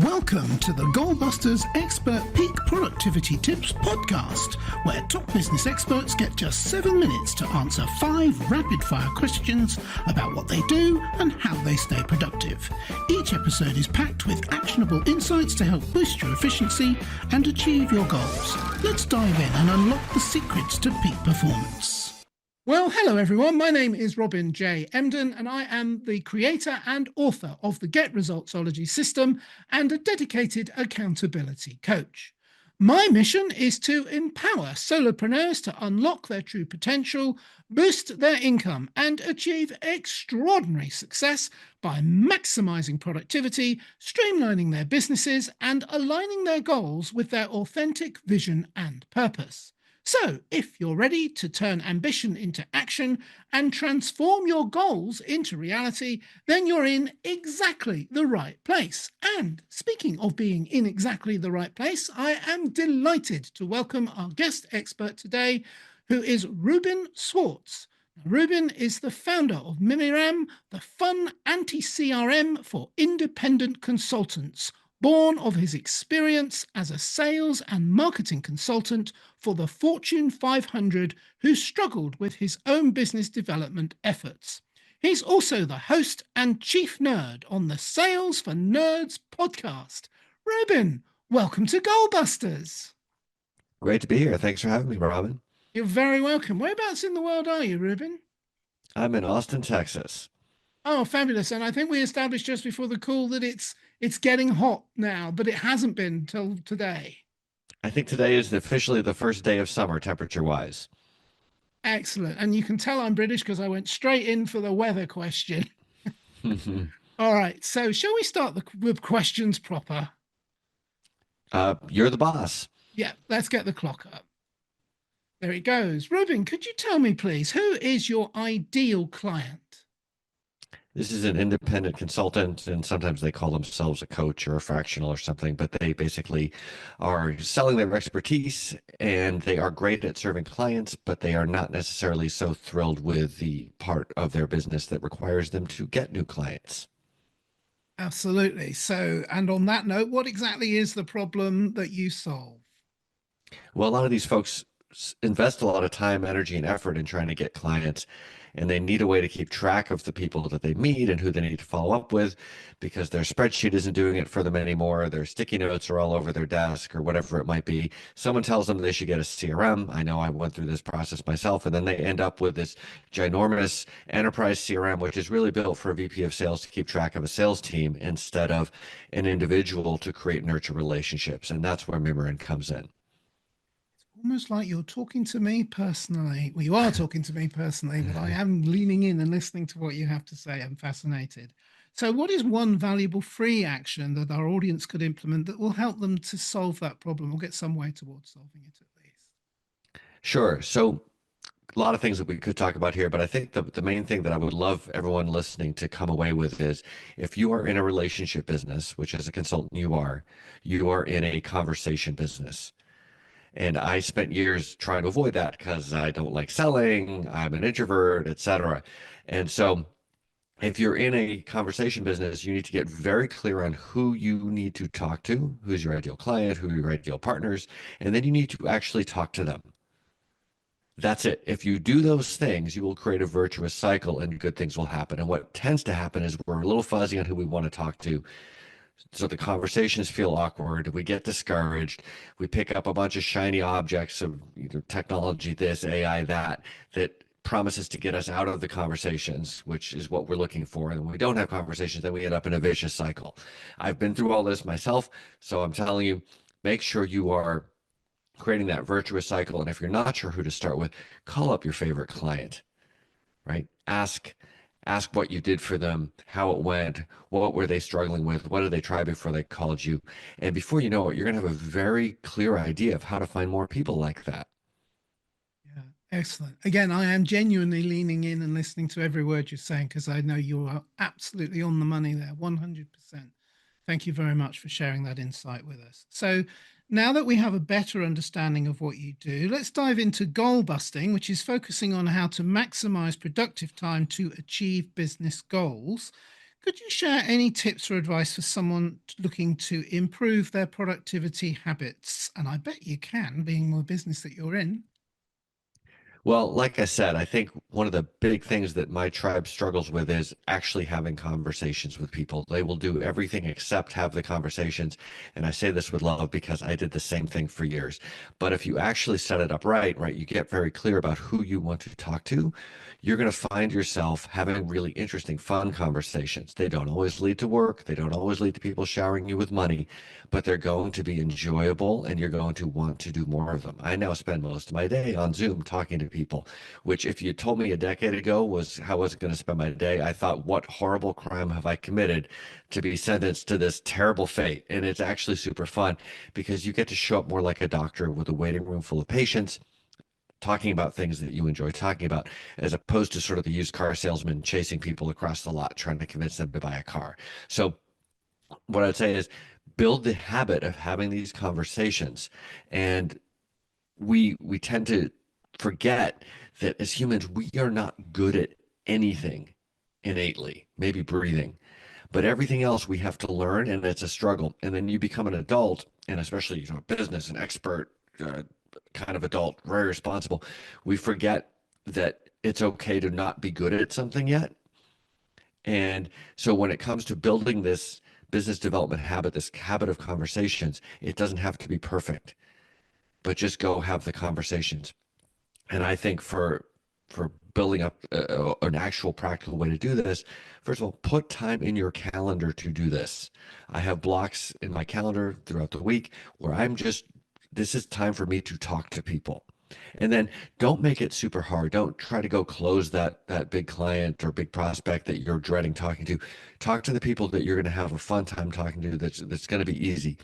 Welcome to the Goalbusters Expert Peak Productivity Tips podcast, where top business experts get just 7 minutes to answer 5 rapid-fire questions about what they do and how they stay productive. Each episode is packed with actionable insights to help boost your efficiency and achieve your goals. Let's dive in and unlock the secrets to peak performance. Well, hello everyone. My name is Reuben J. Emden, and I am the creator and author of the Get Resultsology system and a dedicated accountability coach. My mission is to empower solopreneurs to unlock their true potential, boost their income, and achieve extraordinary success by maximizing productivity, streamlining their businesses, and aligning their goals with their authentic vision and purpose. So, if you're ready to turn ambition into action and transform your goals into reality, then you're in exactly the right place. And speaking of being in exactly the right place, I am delighted to welcome our guest expert today, who is Reuben Swartz. Reuben is the founder of Mimiram, the fun anti-CRM for independent consultants, born of his experience as a sales and marketing consultant for the Fortune 500 who struggled with his own business development efforts. He's also the host and chief nerd on the Sales for Nerds podcast. Reuben, welcome to Goalbusters. Great to be here. Thanks for having me, Robin. You're very welcome. Whereabouts in the world are you, Reuben? I'm in Austin, Texas. Oh, fabulous. And I think we established just before the call that it's getting hot now, but it hasn't been till today. I think today is officially the first day of summer, temperature-wise. Excellent. And you can tell I'm British because I went straight in for the weather question. All right. So shall we start with questions proper? You're the boss. Yeah, let's get the clock up. There it goes. Reuben, could you tell me, please, who is your ideal client? This is an independent consultant, and sometimes they call themselves a coach or a fractional or something, but they basically are selling their expertise, and they are great at serving clients, but they are not necessarily so thrilled with the part of their business that requires them to get new clients. Absolutely. So, and on that note, what exactly is the problem that you solve? Well, a lot of these folks invest a lot of time, energy, and effort in trying to get clients, and they need a way to keep track of the people that they meet and who they need to follow up with, because their spreadsheet isn't doing it for them anymore. Their sticky notes are all over their desk or whatever it might be. Someone tells them they should get a CRM. I know I went through this process myself, and then they end up with this ginormous enterprise CRM, which is really built for a VP of sales to keep track of a sales team instead of an individual to create and nurture relationships. And that's where Mimiram comes in. Almost like you're talking to me personally. Well, you are talking to me personally, but I am leaning in and listening to what you have to say. I'm fascinated. So what is one valuable free action that our audience could implement that will help them to solve that problem or get some way towards solving it at least? Sure. So a lot of things that we could talk about here, but I think the main thing that I would love everyone listening to come away with is, if you are in a relationship business, which as a consultant you are in a conversation business. And I spent years trying to avoid that because I don't like selling, I'm an introvert, etc. And so if you're in a conversation business, you need to get very clear on who you need to talk to, who's your ideal client, who are your ideal partners, and then you need to actually talk to them. That's it. If you do those things, you will create a virtuous cycle and good things will happen. And what tends to happen is we're a little fuzzy on who we want to talk to. So the conversations feel awkward. We get discouraged. We pick up a bunch of shiny objects of either technology, this, AI, that promises to get us out of the conversations, which is what we're looking for. And when we don't have conversations, then we end up in a vicious cycle. I've been through all this myself. So I'm telling you, make sure you are creating that virtuous cycle. And if you're not sure who to start with, call up your favorite client, right? Ask what you did for them, how it went, what were they struggling with, what did they try before they called you. And before you know it, you're going to have a very clear idea of how to find more people like that. Yeah, excellent. Again, I am genuinely leaning in and listening to every word you're saying because I know you are absolutely on the money there, 100%. Thank you very much for sharing that insight with us. So now that we have a better understanding of what you do, let's dive into goal busting, which is focusing on how to maximize productive time to achieve business goals. Could you share any tips or advice for someone looking to improve their productivity habits? And I bet you can, being the business that you're in. Well, like I said, I think one of the big things that my tribe struggles with is actually having conversations with people. They will do everything except have the conversations. And I say this with love because I did the same thing for years. But if you actually set it up right, you get very clear about who you want to talk to, you're going to find yourself having really interesting, fun conversations. They don't always lead to work. They don't always lead to people showering you with money, but they're going to be enjoyable and you're going to want to do more of them. I now spend most of my day on Zoom talking to people, which if you told me a decade ago was how I was going to spend my day, I thought, what horrible crime have I committed to be sentenced to this terrible fate? And it's actually super fun because you get to show up more like a doctor with a waiting room full of patients talking about things that you enjoy talking about, as opposed to sort of the used car salesman chasing people across the lot trying to convince them to buy a car. So what I'd say is build the habit of having these conversations. And we tend to forget that as humans, we are not good at anything innately, maybe breathing, but everything else we have to learn, and it's a struggle. And then you become an adult, and especially business, an expert, kind of adult, very responsible. We forget that it's okay to not be good at something yet. And so when it comes to building this business development habit, this habit of conversations, it doesn't have to be perfect, but just go have the conversations. And I think for building up an actual practical way to do this, first of all, put time in your calendar to do this. I have blocks in my calendar throughout the week where this is time for me to talk to people. And then don't make it super hard. Don't try to go close that big client or big prospect that you're dreading talking to. Talk to the people that you're going to have a fun time talking to. That's going to be easy.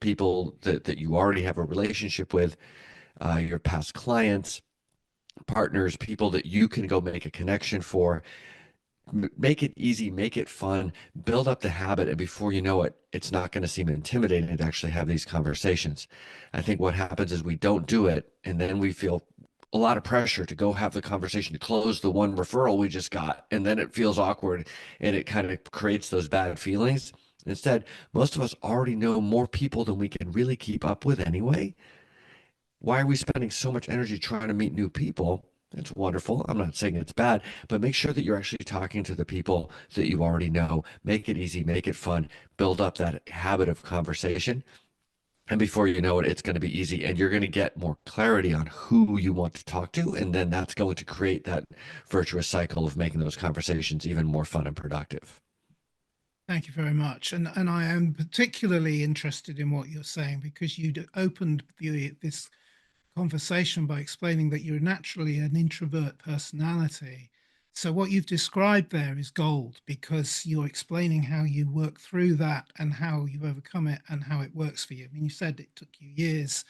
People that you already have a relationship with, your past clients, partners, people that you can go make a connection for. Make it easy, make it fun, build up the habit, and before you know it, it's not going to seem intimidating to actually have these conversations. I think what happens is we don't do it, and then we feel a lot of pressure to go have the conversation to close the one referral we just got, and then it feels awkward, and it kind of creates those bad feelings. Instead, most of us already know more people than we can really keep up with anyway. Why are we spending so much energy trying to meet new people? It's wonderful. I'm not saying it's bad, but make sure that you're actually talking to the people that you already know. Make it easy, make it fun, build up that habit of conversation. And before you know it, it's going to be easy and you're going to get more clarity on who you want to talk to. And then that's going to create that virtuous cycle of making those conversations even more fun and productive. Thank you very much. And I am particularly interested in what you're saying because you opened this conversation by explaining that you're naturally an introvert personality. So what you've described there is gold because you're explaining how you work through that and how you've overcome it and how it works for you. I mean, you said it took you years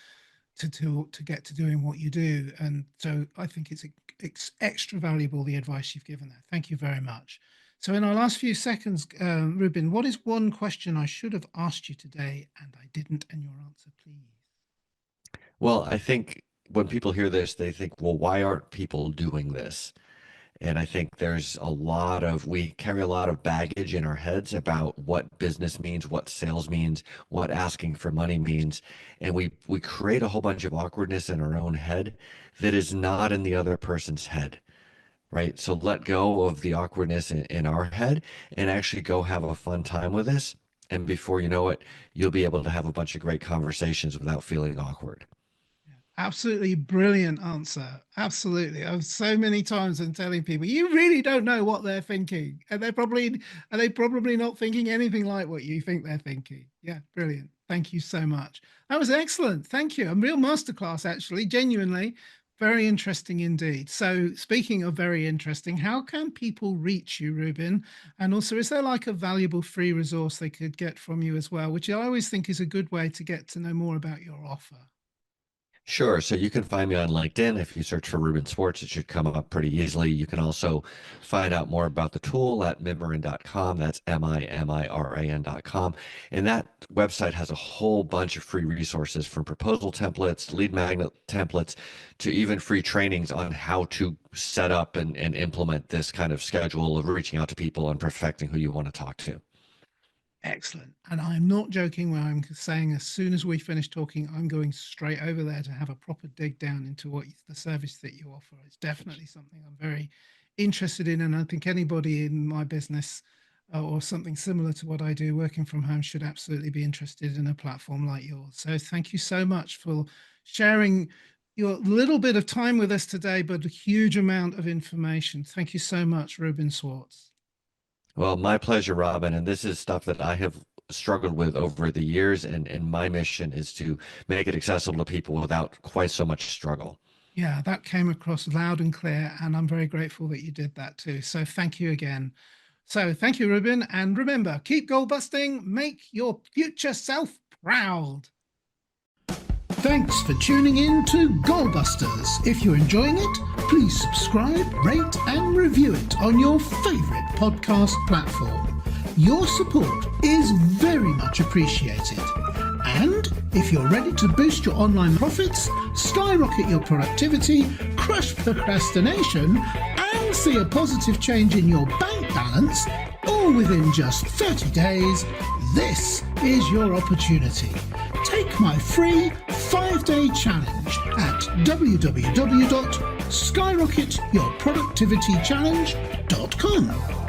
to get to doing what you do, and so I think it's extra valuable the advice you've given there. Thank you very much. So in our last few seconds, Reuben, what is one question I should have asked you today and I didn't, and your answer, please? Well, I think when people hear this, they think, well, why aren't people doing this? And I think we carry a lot of baggage in our heads about what business means, what sales means, what asking for money means. And we create a whole bunch of awkwardness in our own head that is not in the other person's head, right? So let go of the awkwardness in our head and actually go have a fun time with this. And before you know it, you'll be able to have a bunch of great conversations without feeling awkward. Absolutely brilliant answer. Absolutely. I've so many times been telling people, you really don't know what they're thinking. And they probably not thinking anything like what you think they're thinking. Yeah, brilliant. Thank you so much. That was excellent. Thank you. A real masterclass, actually, genuinely. Very interesting indeed. So speaking of very interesting, how can people reach you, Reuben? And also, is there like a valuable free resource they could get from you as well, which I always think is a good way to get to know more about your offer? Sure. So you can find me on LinkedIn. If you search for Reuben Swartz, it should come up pretty easily. You can also find out more about the tool at mimiran.com. That's MIMIRAN.com. And that website has a whole bunch of free resources from proposal templates, lead magnet templates, to even free trainings on how to set up and implement this kind of schedule of reaching out to people and perfecting who you want to talk to. Excellent. And I'm not joking when I'm saying as soon as we finish talking, I'm going straight over there to have a proper dig down into what the service that you offer. It's definitely something I'm very interested in. And I think anybody in my business or something similar to what I do working from home should absolutely be interested in a platform like yours. So thank you so much for sharing your little bit of time with us today, but a huge amount of information. Thank you so much, Reuben Swartz. Well, my pleasure, Robin. And this is stuff that I have struggled with over the years. And my mission is to make it accessible to people without quite so much struggle. Yeah, that came across loud and clear. And I'm very grateful that you did that too. So thank you again. So thank you, Reuben. And remember, keep goal busting, make your future self proud. Thanks for tuning in to Goalbusters. If you're enjoying it, please subscribe, rate and review it on your favourite podcast platform. Your support is very much appreciated. And if you're ready to boost your online profits, skyrocket your productivity, crush procrastination and see a positive change in your bank balance, all within just 30 days, this is your opportunity. Take my free 5-day challenge at www.skyrocketyourproductivitychallenge.com.